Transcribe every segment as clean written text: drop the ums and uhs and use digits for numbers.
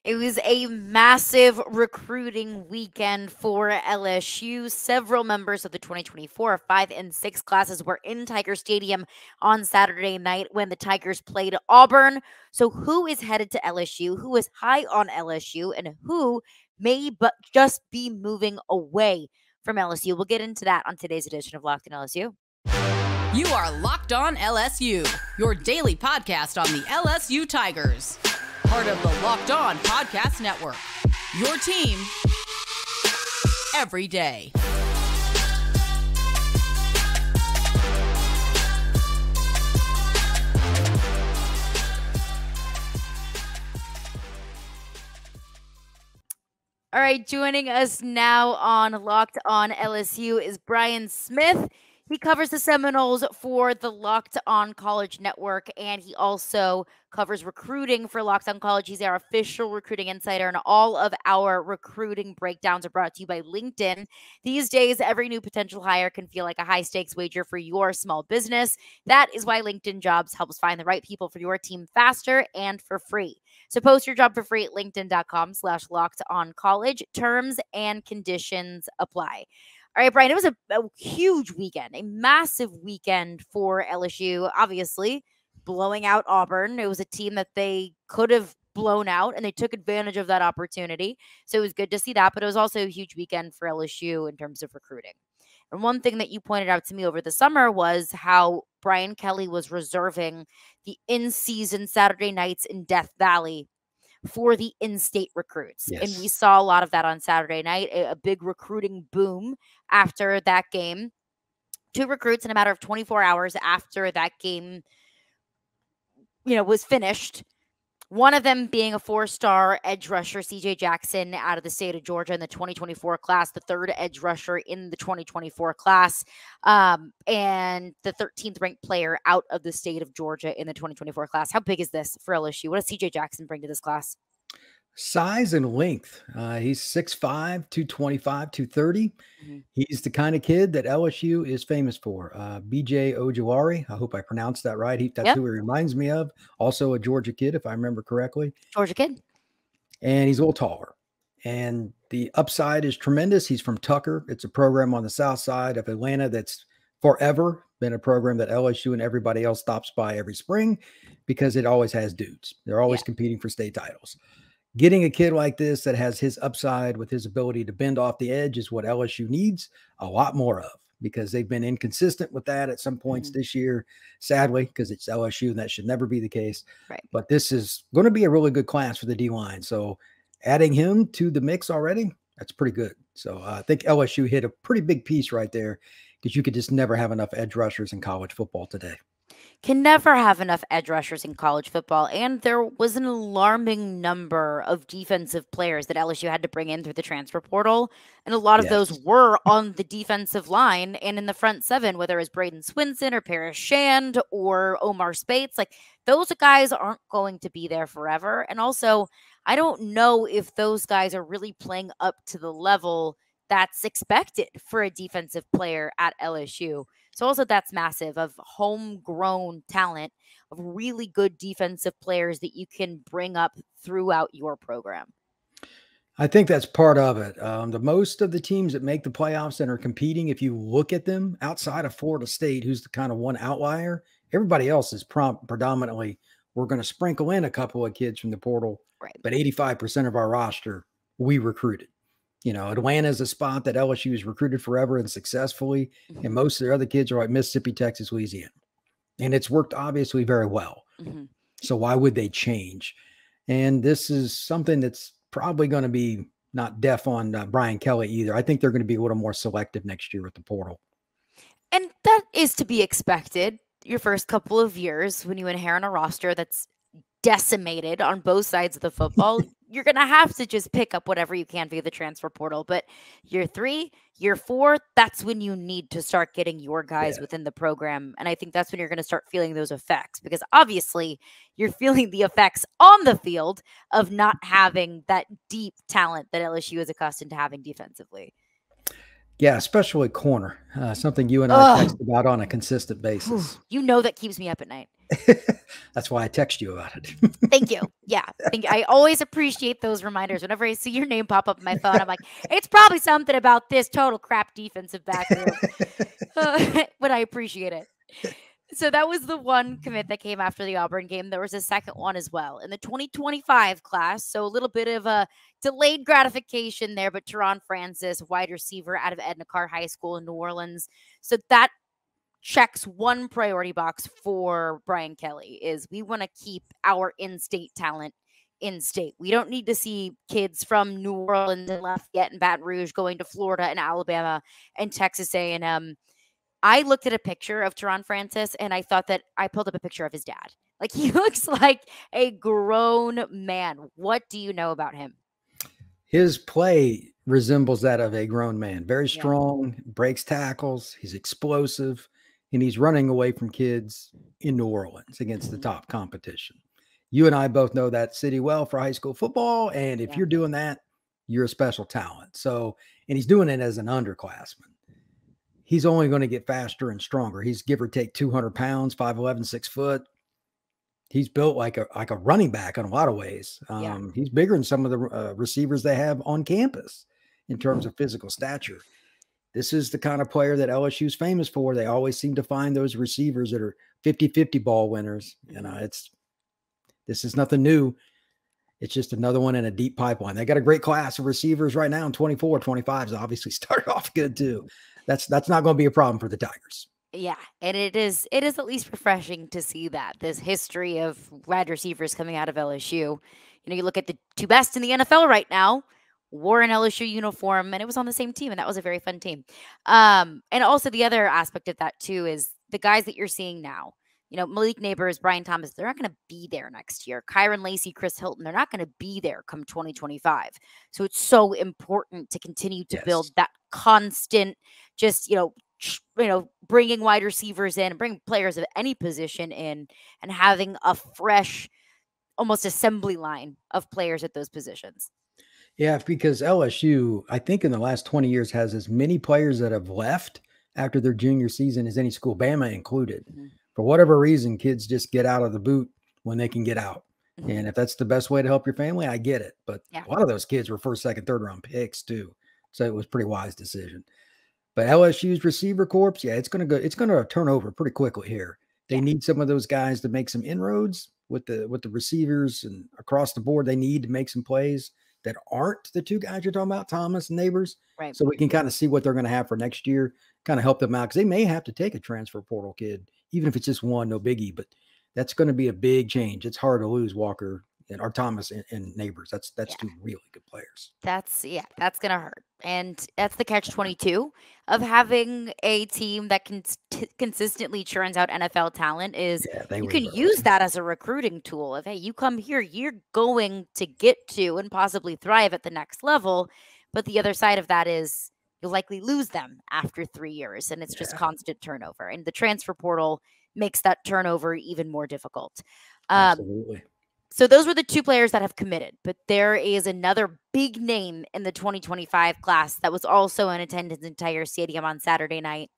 It was a massive recruiting weekend for LSU. Several members of the 2024 5 and 6 classes were in Tiger Stadium on Saturday night when the Tigers played Auburn. So, who is headed to LSU? Who is high on LSU? And who may but just be moving away from LSU? We'll get into that on today's edition of Locked On LSU. You are Locked On LSU, your daily podcast on the LSU Tigers. Part of the Locked On Podcast Network. Your team every day. All right, joining us now on Locked On LSU is Brian Smith. He covers the Seminoles for the Locked On College Network, and he also covers recruiting for Locked On College. He's our official recruiting insider, and all of our recruiting breakdowns are brought to you by LinkedIn. These days, every new potential hire can feel like a high-stakes wager for your small business. That is why LinkedIn Jobs helps find the right people for your team faster and for free. So post your job for free at linkedin.com/lockedoncollege. Terms and conditions apply. All right, Brian, it was a huge weekend, a massive weekend for LSU, obviously blowing out Auburn. It was a team that they could have blown out, and they took advantage of that opportunity. So it was good to see that, but it was also a huge weekend for LSU in terms of recruiting. And one thing that you pointed out to me over the summer was how Brian Kelly was reserving the in-season Saturday nights in Death Valley for the in-state recruits. Yes. And we saw a lot of that on Saturday night, a big recruiting boom after that game. 2 recruits in a matter of 24 hours after that game, was finished. One of them being a 4-star edge rusher, CJ Jackson, out of the state of Georgia in the 2024 class, the 3rd edge rusher in the 2024 class, and the 13th ranked player out of the state of Georgia in the 2024 class. How big is this for LSU? What does CJ Jackson bring to this class? Size and length. He's 6'5", 225, 230. Mm-hmm. He's the kind of kid that LSU is famous for. BJ Ojawari. I hope I pronounced that right. That's who he reminds me of. Also a Georgia kid, if I remember correctly. Georgia kid. And he's a little taller. And the upside is tremendous. He's from Tucker. It's a program on the south side of Atlanta that's forever been a program that LSU and everybody else stops by every spring because it always has dudes. They're always competing for state titles. Getting a kid like this that has his upside with his ability to bend off the edge is what LSU needs a lot more of, because they've been inconsistent with that at some points this year, sadly, because it's LSU and that should never be the case. Right. But this is going to be a really good class for the D-line. So adding him to the mix already, that's pretty good. So I think LSU hit a pretty big piece right there, because you could just never have enough edge rushers in college football today. Can never have enough edge rushers in college football. And there was an alarming number of defensive players that LSU had to bring in through the transfer portal. And a lot of those were on the defensive line and in the front 7, whether it was Braden Swinson or Paris Shand or Omar Spates. Like, those guys aren't going to be there forever. And also, I don't know if those guys are really playing up to the level that's expected for a defensive player at LSU. So also that's massive, of homegrown talent, of really good defensive players that you can bring up throughout your program. I think that's part of it. The most of the teams that make the playoffs and are competing, if you look at them outside of Florida State, who's the kind of one outlier, everybody else is predominantly, we're going to sprinkle in a couple of kids from the portal, right? But 85% of our roster, we recruited. Atlanta is a spot that LSU has recruited forever and successfully. And most of their other kids are like Mississippi, Texas, Louisiana. And it's worked obviously very well. So why would they change? And this is something that's probably going to be not deaf on Brian Kelly either. I think they're going to be a little more selective next year with the portal. And that is to be expected. Your first couple of years, when you inherit a roster that's decimated on both sides of the football, you're going to have to just pick up whatever you can via the transfer portal. But year 3, year 4, that's when you need to start getting your guys within the program. And I think that's when you're going to start feeling those effects, because obviously you're feeling the effects on the field of not having that deep talent that LSU is accustomed to having defensively. Yeah, especially corner, something you and I text about on a consistent basis. That keeps me up at night. That's why I text you about it. Thank you. Yeah. I always appreciate those reminders. Whenever I see your name pop up on my phone, I'm like, it's probably something about this total crap defensive back group. But I appreciate it. So that was the one commit that came after the Auburn game. There was a second one as well in the 2025 class. So a little bit of a delayed gratification there, but Teron Francis, wide receiver out of Edna Karr High School in New Orleans. So that checks one priority box for Brian Kelly is we want to keep our in-state talent in state. We don't need to see kids from New Orleans and Lafayette and Baton Rouge going to Florida and Alabama and Texas A&M. I looked at a picture of Teron Francis and I thought that I pulled up a picture of his dad. Like he looks like a grown man. What do you know about him? His play resembles that of a grown man. Very strong, breaks tackles. He's explosive, and he's running away from kids in New Orleans against the top competition. You and I both know that city well for high school football. And if you're doing that, you're a special talent. So, and he's doing it as an underclassman. He's only going to get faster and stronger. He's give or take 200 pounds, 5'11", 6 foot. He's built like a running back in a lot of ways. He's bigger than some of the receivers they have on campus in terms of physical stature. This is the kind of player that LSU is famous for. They always seem to find those receivers that are 50-50 ball winners. You know, this is nothing new. It's just another one in a deep pipeline. They got a great class of receivers right now, and 24, 25s obviously started off good too. That's not going to be a problem for the Tigers. Yeah, and it is at least refreshing to see that this history of wide receivers coming out of LSU. You know, you look at the two best in the NFL right now, wore an LSU uniform, and it was on the same team, and that was a very fun team. And also the other aspect of that too is the guys that you're seeing now. You know, Malik Neighbors, Brian Thomas, they're not going to be there next year. Kyron Lacey, Chris Hilton, they're not going to be there come 2025. So it's so important to continue to build that constant, just, bringing wide receivers in and bringing players of any position in and having a fresh, almost assembly line of players at those positions. Yeah, because LSU, I think in the last 20 years has as many players that have left after their junior season as any school, Bama included. For whatever reason, kids just get out of the boot when they can get out. And if that's the best way to help your family, I get it. But a lot of those kids were first, second, third round picks too. So it was a pretty wise decision. But LSU's receiver corps, it's going to turn over pretty quickly here. They need some of those guys to make some inroads with the receivers, and across the board, they need to make some plays that aren't the two guys you're talking about, Thomas and Neighbors. Right. So we can kind of see what they're going to have for next year, kind of help them out, because they may have to take a transfer portal kid, even if it's just one, no biggie. But that's going to be a big change. It's hard to lose Walker or Thomas and Neighbors. That's two really good players. That's going to hurt. And that's the catch-22 of having a team that consistently churns out NFL talent is you can use that as a recruiting tool. If, hey, you come here, you're going to get to and possibly thrive at the next level. But the other side of that is you'll likely lose them after 3 years, and it's just constant turnover. And the transfer portal makes that turnover even more difficult. Absolutely. So those were the two players that have committed, but there is another big name in the 2025 class that was also in attendance in Tiger Stadium on Saturday night.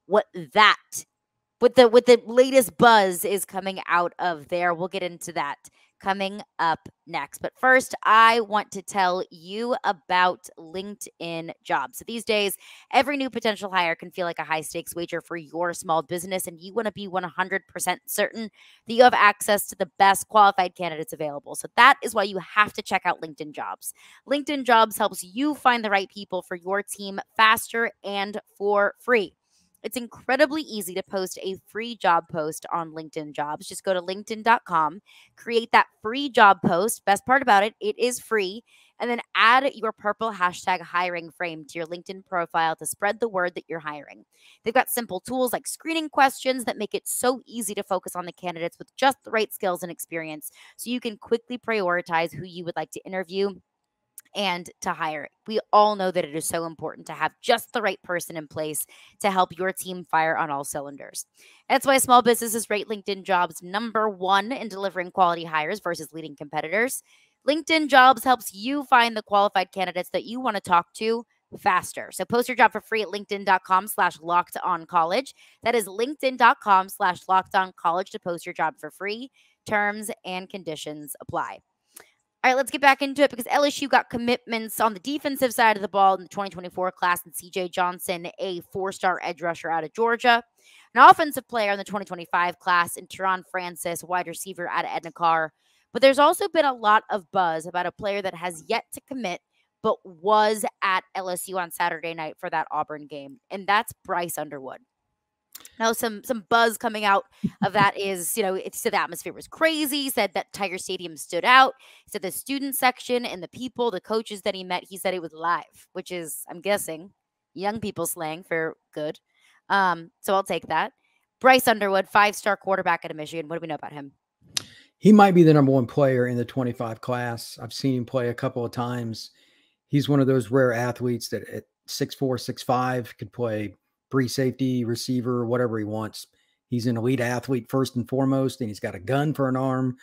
With the latest buzz is coming out of there. We'll get into that coming up next. But first, I want to tell you about LinkedIn Jobs. So these days, every new potential hire can feel like a high-stakes wager for your small business, and you want to be 100% certain that you have access to the best qualified candidates available. So that is why you have to check out LinkedIn Jobs. LinkedIn Jobs helps you find the right people for your team faster and for free. It's incredibly easy to post a free job post on LinkedIn Jobs. Just go to linkedin.com, create that free job post. Best part about it, it is free. And then add your purple hashtag hiring frame to your LinkedIn profile to spread the word that you're hiring. They've got simple tools like screening questions that make it so easy to focus on the candidates with just the right skills and experience, so you can quickly prioritize who you would like to interview and to hire. We all know that it is so important to have just the right person in place to help your team fire on all cylinders. That's why small businesses rate LinkedIn Jobs #1 in delivering quality hires versus leading competitors. LinkedIn Jobs helps you find the qualified candidates that you want to talk to faster. So post your job for free at linkedin.com/lockedoncollege. That is linkedin.com/lockedoncollege to post your job for free. Terms and conditions apply. All right, let's get back into it because LSU got commitments on the defensive side of the ball in the 2024 class, and CJ Johnson, a 4-star edge rusher out of Georgia, an offensive player in the 2025 class, and Teron Francis, wide receiver out of Edna Karr. But there's also been a lot of buzz about a player that has yet to commit but was at LSU on Saturday night for that Auburn game, and that's Bryce Underwood. Now, some buzz coming out of that is, it said the atmosphere was crazy, said that Tiger Stadium stood out, said the student section and the people, the coaches that he met, he said it was live, which is, I'm guessing, young people slang for good. So I'll take that. Bryce Underwood, 5-star quarterback out of Michigan. What do we know about him? He might be the number 1 player in the 25 class. I've seen him play a couple of times. He's one of those rare athletes that at 6'4", 6'5", could play free safety, receiver, whatever he wants. He's an elite athlete first and foremost, and he's got a gun for an arm,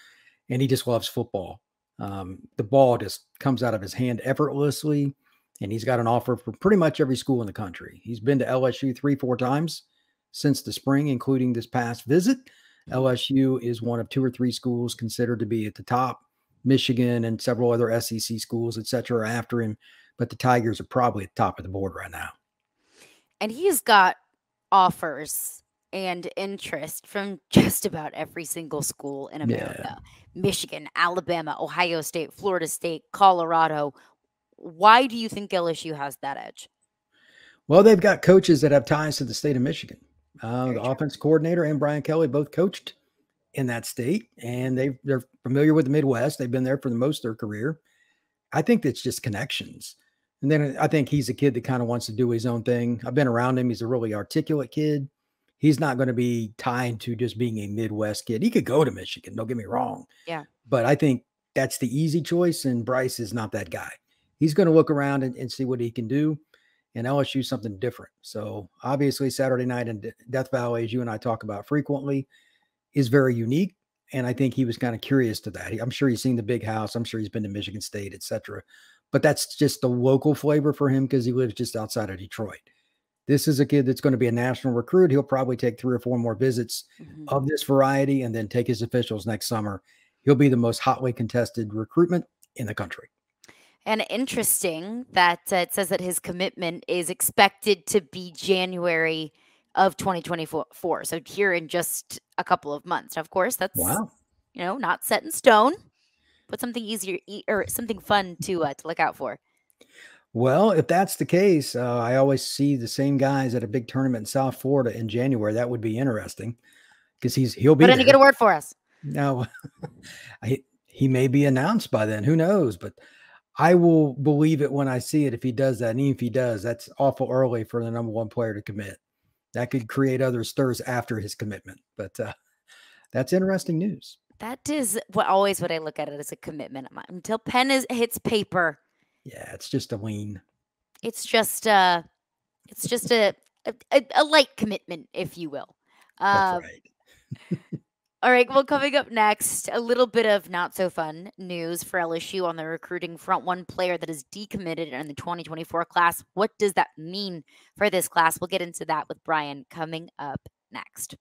and he just loves football. The ball just comes out of his hand effortlessly, and he's got an offer for pretty much every school in the country. He's been to LSU 3-4 times since the spring, including this past visit. LSU is one of 2 or 3 schools considered to be at the top. Michigan and several other SEC schools, et cetera, are after him, but the Tigers are probably at the top of the board right now. And he's got offers and interest from just about every single school in America. Yeah. Michigan, Alabama, Ohio State, Florida State, Colorado. Why do you think LSU has that edge? Well, they've got coaches that have ties to the state of Michigan. The offense coordinator and Brian Kelly both coached in that state, and they're familiar with the Midwest. They've been there for the most of their career. I think that's just connections. And then I think he's a kid that kind of wants to do his own thing. I've been around him. He's a really articulate kid. He's not going to be tied to just being a Midwest kid. He could go to Michigan, don't get me wrong. Yeah. But I think that's the easy choice, and Bryce is not that guy. He's going to look around and see what he can do, and LSU is something different. So obviously Saturday night in Death Valley, as you and I talk about frequently, is very unique, and I think he was kind of curious to that. I'm sure he's seen the big house. I'm sure he's been to Michigan State, et cetera. But that's just the local flavor for him because he lives just outside of Detroit. This is a kid that's going to be a national recruit. He'll probably take 3 or 4 more visits of this variety and then take his officials next summer. He'll be the most hotly contested recruitment in the country. And interesting that it says that his commitment is expected to be January of 2024. So here in just a couple of months. Now, of course, that's not set in stone, but something easier or something fun to look out for. Well, if that's the case, I always see the same guys at a big tournament in South Florida in January. That would be interesting because he'll be. Put in a good word for us. No, he may be announced by then. Who knows? But I will believe it when I see it if he does that. And even if he does, that's awful early for the number 1 player to commit. That could create other stirs after his commitment. But that's interesting news. That is what I look at it as a commitment. Until pen hits paper. Yeah, it's just a lean. It's just a light commitment, if you will. That's right. All right, well, coming up next, a little bit of not so fun news for LSU on the recruiting front. 1 player that is decommitted in the 2024 class. What does that mean for this class? We'll get into that with Brian coming up next.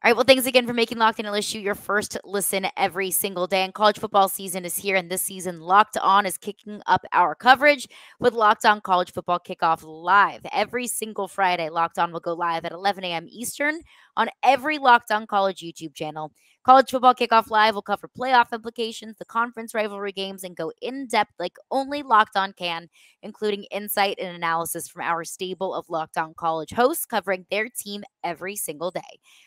All right, well, thanks again for making Locked On LSU your first listen every single day. And college football season is here, and this season, Locked On is kicking up our coverage with Locked On College Football Kickoff Live. Every single Friday, Locked On will go live at 11 a.m. Eastern on every Locked On College YouTube channel. College Football Kickoff Live will cover playoff implications, the conference rivalry games, and go in-depth like only Locked On can, including insight and analysis from our stable of Locked On College hosts covering their team every single day.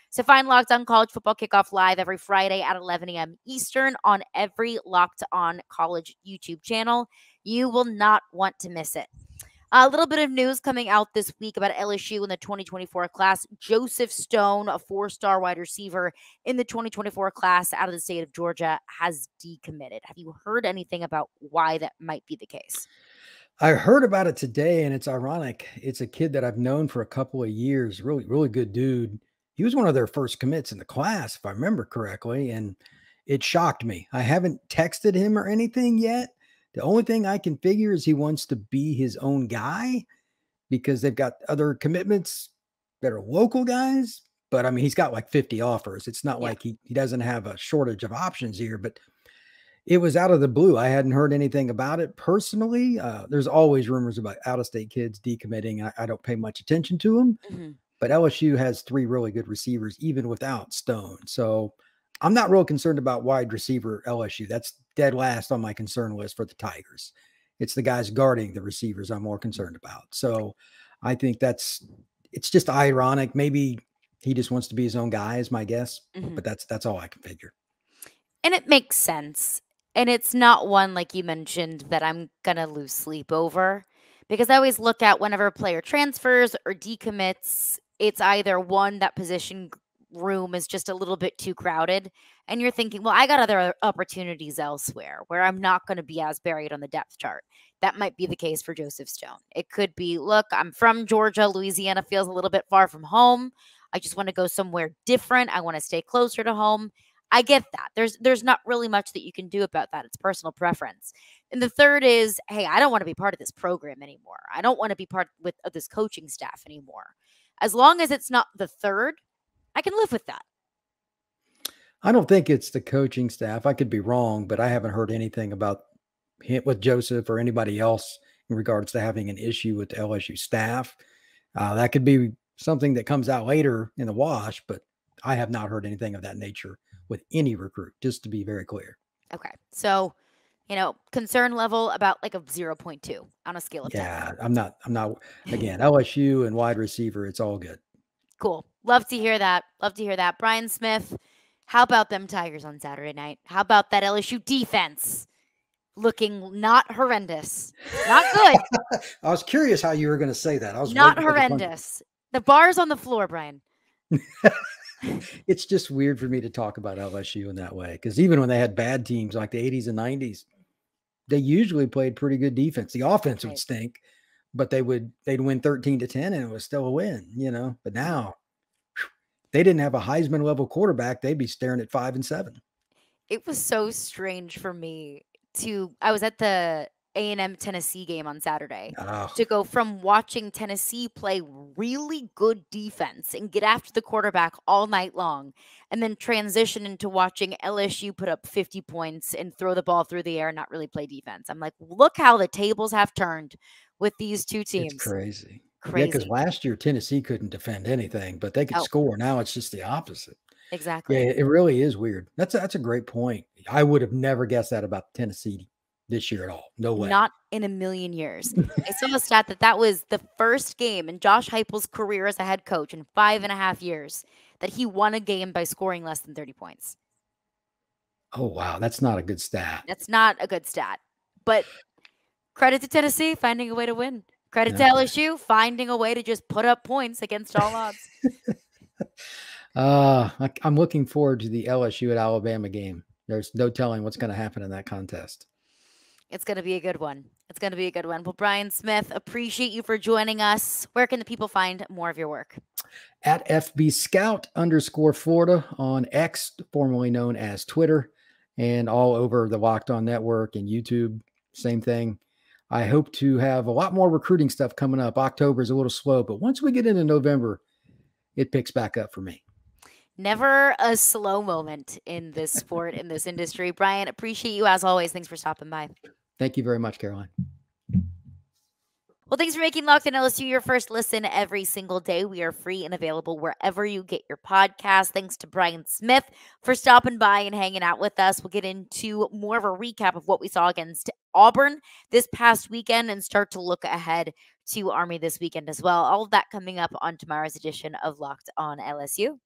So find Locked On College Football Kickoff Live every Friday at 11 a.m. Eastern on every Locked On College YouTube channel. You will not want to miss it. A little bit of news coming out this week about LSU in the 2024 class. Joseph Stone, a 4-star wide receiver in the 2024 class out of the state of Georgia, has decommitted. Have you heard anything about why that might be the case? I heard about it today, and it's ironic. It's a kid that I've known for a couple of years. Really, really good dude. He was one of their first commits in the class, if I remember correctly, and it shocked me. I haven't texted him or anything yet The only thing I can figure is he wants to be his own guy because they've got other commitments that are local guys. But I mean, he's got like 50 offers. It's not like he doesn't have a shortage of options here, but it was out of the blue. I hadn't heard anything about it personally. There's always rumors about out-of-state kids decommitting. I don't pay much attention to them, but LSU has 3 really good receivers, even without Stone. So I'm not real concerned about wide receiver LSU. That's dead last on my concern list for the Tigers. It's the guys guarding the receivers I'm more concerned about. So I think it's just ironic. Maybe he just wants to be his own guy is my guess, but that's all I can figure. And it makes sense. And it's not one, like you mentioned, that I'm going to lose sleep over, because I always look at whenever a player transfers or decommits, it's either one, that position room is just a little bit too crowded, and you're thinking, well, I got other opportunities elsewhere where I'm not going to be as buried on the depth chart. That might be the case for Joseph Stone. It could be, look, I'm from Georgia. Louisiana feels a little bit far from home. I just want to go somewhere different. I want to stay closer to home. I get that. There's not really much that you can do about that. It's personal preference. And the third is, hey, I don't want to be part of this program anymore. I don't want to be part of this coaching staff anymore. As long as it's not the third, I can live with that. I don't think it's the coaching staff. I could be wrong, but I haven't heard anything about him with Joseph or anybody else in regards to having an issue with the LSU staff. That could be something that comes out later in the wash, but I have not heard anything of that nature with any recruit, just to be very clear. Okay. So, concern level about like a 0.2 on a scale of 10. Yeah, I'm not, again, LSU and wide receiver, it's all good. Cool. Love to hear that. Brian Smith, how about them Tigers on Saturday night? How about that LSU defense looking not horrendous? Not good. I was curious how you were going to say that. I was not horrendous. The bar's on the floor, Brian. It's just weird for me to talk about LSU in that way, because even when they had bad teams like the 80s and 90s, they usually played pretty good defense. The offense would stink, but they'd win 13-10 and it was still a win, But now they didn't have a Heisman level quarterback. They'd be staring at 5-7. It was so strange for me I was at the A&M Tennessee game on Saturday to go from watching Tennessee play really good defense and get after the quarterback all night long, and then transition into watching LSU put up 50 points and throw the ball through the air and not really play defense. I'm like, look how the tables have turned with these two teams. It's crazy. Yeah, because last year Tennessee couldn't defend anything, but they could score. Now it's just the opposite. Exactly. Yeah, it really is weird. That's a great point. I would have never guessed that about Tennessee this year at all. No way. Not in a million years. I saw a stat that was the first game in Josh Heupel's career as a head coach in 5.5 years that he won a game by scoring less than 30 points. Oh, wow. That's not a good stat. That's not a good stat. But credit to Tennessee finding a way to win. Credit to LSU finding a way to just put up points against all odds. I'm looking forward to the LSU at Alabama game. There's no telling what's going to happen in that contest. It's going to be a good one. Well, Brian Smith, appreciate you for joining us. Where can the people find more of your work? At FB_Scout_ on X, formerly known as Twitter, and all over the Locked On Network and YouTube. Same thing. I hope to have a lot more recruiting stuff coming up. October is a little slow, but once we get into November, it picks back up for me. Never a slow moment in this sport, in this industry. Brian, appreciate you as always. Thanks for stopping by. Thank you very much, Caroline. Well, thanks for making Locked On LSU your first listen every single day. We are free and available wherever you get your podcast. Thanks to Brian Smith for stopping by and hanging out with us. We'll get into more of a recap of what we saw against Auburn this past weekend and start to look ahead to Army this weekend as well. All of that coming up on tomorrow's edition of Locked On LSU.